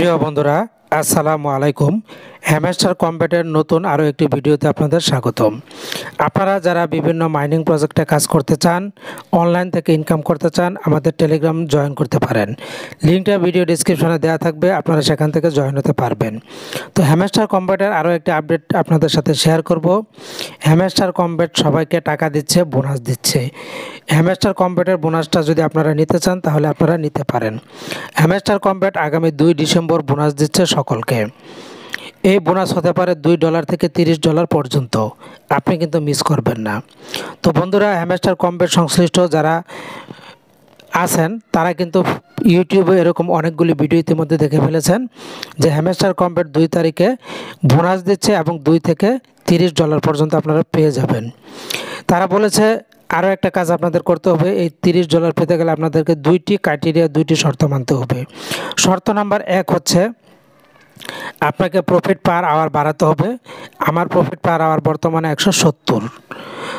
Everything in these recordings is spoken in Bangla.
প্রিয় বন্ধুরা, আসসালামু আলাইকুম। হ্যামস্টার কম্ব্যাটের নতুন আরও একটি ভিডিওতে আপনাদের স্বাগতম। আপনারা যারা বিভিন্ন মাইনিং প্রজেক্টে কাজ করতে চান, অনলাইন থেকে ইনকাম করতে চান, আমাদের টেলিগ্রাম জয়েন করতে পারেন। লিঙ্কটা ভিডিও ডিসক্রিপশনে দেওয়া থাকবে, আপনারা সেখান থেকে জয়েন হতে পারবেন। তো হ্যামস্টার কম্ব্যাটের আরও একটি আপডেট আপনাদের সাথে শেয়ার করব। হ্যামস্টার কম্ব্যাট সবাইকে টাকা দিচ্ছে, বোনাস দিচ্ছে। হ্যামস্টার কম্ব্যাটের বোনাসটা যদি আপনারা নিতে চান তাহলে আপনারা নিতে পারেন। হ্যামস্টার কম্ব্যাট আগামী 2 ডিসেম্বর বোনাস দিচ্ছে সকলকে। এই বোনাস হতে পারে $2 থেকে $30 পর্যন্ত। আপনি কিন্তু মিস করবেন না। তো বন্ধুরা, হ্যামস্টার কম্ব্যাট সংশ্লিষ্ট যারা আছেন তারা কিন্তু ইউটিউবে এরকম অনেকগুলি ভিডিও ইতিমধ্যে দেখে ফেলেছেন যে হ্যামস্টার কম্ব্যাট 2 তারিখে বোনাস দিচ্ছে এবং $2 থেকে $30 পর্যন্ত আপনারা পেয়ে যাবেন। তারা বলেছে আরও একটা কাজ আপনাদের করতে হবে। এই $30 পেতে গেলে আপনাদেরকে 2টি ক্রাইটেরিয়া, 2টি শর্ত মানতে হবে। শর্ত নাম্বার 1 হচ্ছে আপনাকে প্রফিট পার আওয়ার বাড়াতে হবে। আমার প্রফিট পার আওয়ার বর্তমানে 170।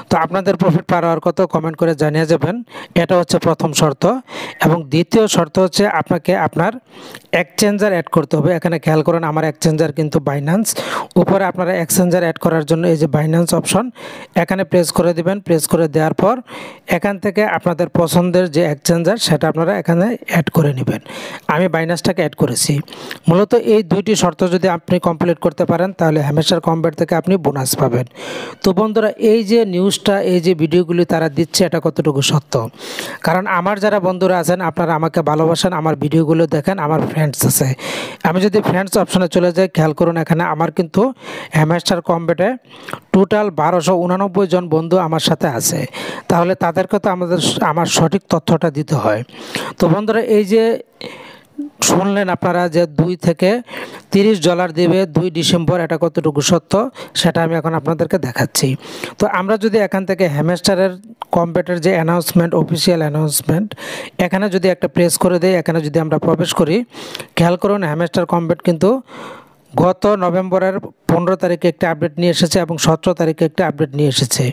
তো আপনাদের প্রফিট পার আওয়ার কত কমেন্ট করে জানিয়ে যাবেন। এটা হচ্ছে প্রথম শর্ত। এবং দ্বিতীয় শর্ত হচ্ছে আপনাকে আপনার এক্সচেঞ্জার অ্যাড করতে হবে। এখানে খেয়াল করেন, আমার এক্সচেঞ্জার কিন্তু বাইন্যান্স। উপরে আপনারা এক্সচেঞ্জার অ্যাড করার জন্য এই যে বাইন্যান্স অপশন, এখানে প্রেস করে দিবেন। প্রেস করে দেওয়ার পর এখান থেকে আপনাদের পছন্দের যে এক্সচেঞ্জার সেটা আপনারা এখানে অ্যাড করে নেবেন। আমি বাইন্যান্সটাকে অ্যাড করেছি। মূলত এই 2টি শর্ত যদি আপনি কমপ্লিট করতে পারেন তাহলে হ্যামস্টার কম্ব্যাট থেকে আপনি বোনাস পাবেন। তো বন্ধুরা, এই যে নিউজটা, এই যে ভিডিওগুলি তারা দিচ্ছে, এটা কতটুকু সত্য? কারণ আমার যারা বন্ধুরা আছেন, আপনারা আমাকে ভালোবাসেন, আমার ভিডিওগুলো দেখেন, আমার ফ্রেন্ডস আছে। আমি যদি ফ্রেন্ডস অপশনে চলে যাই, খেয়াল করুন এখানে আমার কিন্তু হ্যামস্টার কম্ব্যাটে টোটাল 1289 জন বন্ধু আমার সাথে আছে। তাহলে তাদেরকে তো আমার সঠিক তথ্যটা দিতে হয়। তো বন্ধুরা, এই যে শুনলেন আপনারা যে $2 থেকে $30 দেবে 2 ডিসেম্বর, এটা কতটুকু সত্য সেটা আমি এখন আপনাদেরকে দেখাচ্ছি। তো আমরা যদি এখান থেকে হ্যামস্টারের কম্ব্যাটের যে অ্যানাউন্সমেন্ট, অফিসিয়াল অ্যানাউন্সমেন্ট, এখানে যদি একটা প্রেস করে দেই, এখানে যদি আমরা প্রবেশ করি, খেয়াল করুন হ্যামস্টার কম্ব্যাট কিন্তু গত নভেম্বরের 15 তারিখে একটা আপডেট নিয়ে এসেছে এবং 17 তারিখে একটা আপডেট নিয়ে এসেছে।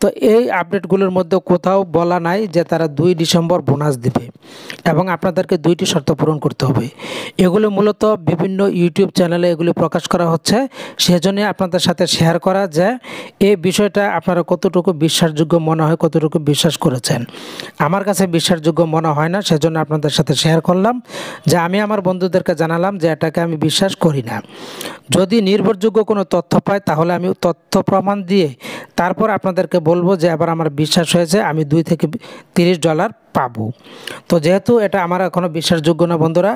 তো এই আপডেটগুলোর মধ্যে কোথাও বলা নাই যে তারা 2 ডিসেম্বর বোনাস দেবে এবং আপনাদেরকে 2টি শর্ত পূরণ করতে হবে। এগুলো মূলত বিভিন্ন ইউটিউব চ্যানেলে এগুলি প্রকাশ করা হচ্ছে। সেজন্য আপনাদের সাথে শেয়ার করা যে এই বিষয়টা আপনারা কতটুকু বিশ্বাসযোগ্য মনে হয়, কতটুকু বিশ্বাস করেছেন। আমার কাছে বিশ্বাসযোগ্য মনে হয় না, সেজন্য আপনাদের সাথে শেয়ার করলাম যে আমি আমার বন্ধুদেরকে জানালাম যে এটাকে আমি বিশ্বাস করি না। যদি নির্ভরযোগ্য কোনো তথ্য পাই তাহলে আমি তথ্য প্রমাণ দিয়ে তারপর আপনাদেরকে বলবো যে এবার আমার বিশ্বাস হয়েছে, আমি $2 থেকে $30 পাবো। তো যেহেতু এটা আমার এখনও বিশ্বাসযোগ্য না বন্ধুরা,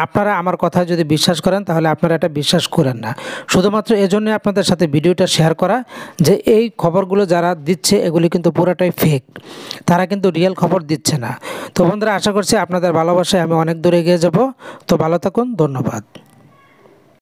আপনারা আমার কথা যদি বিশ্বাস করেন তাহলে আপনারা এটা বিশ্বাস করেন না। শুধুমাত্র এজন্যই আপনাদের সাথে ভিডিওটা শেয়ার করা যে এই খবরগুলো যারা দিচ্ছে এগুলি কিন্তু পুরোটাই ফেক। তারা কিন্তু রিয়েল খবর দিচ্ছে না। তো বন্ধুরা, আশা করছি আপনাদের ভালোবাসায় আমি অনেক দূরে এগিয়ে যাব। তো ভালো থাকুন, ধন্যবাদ।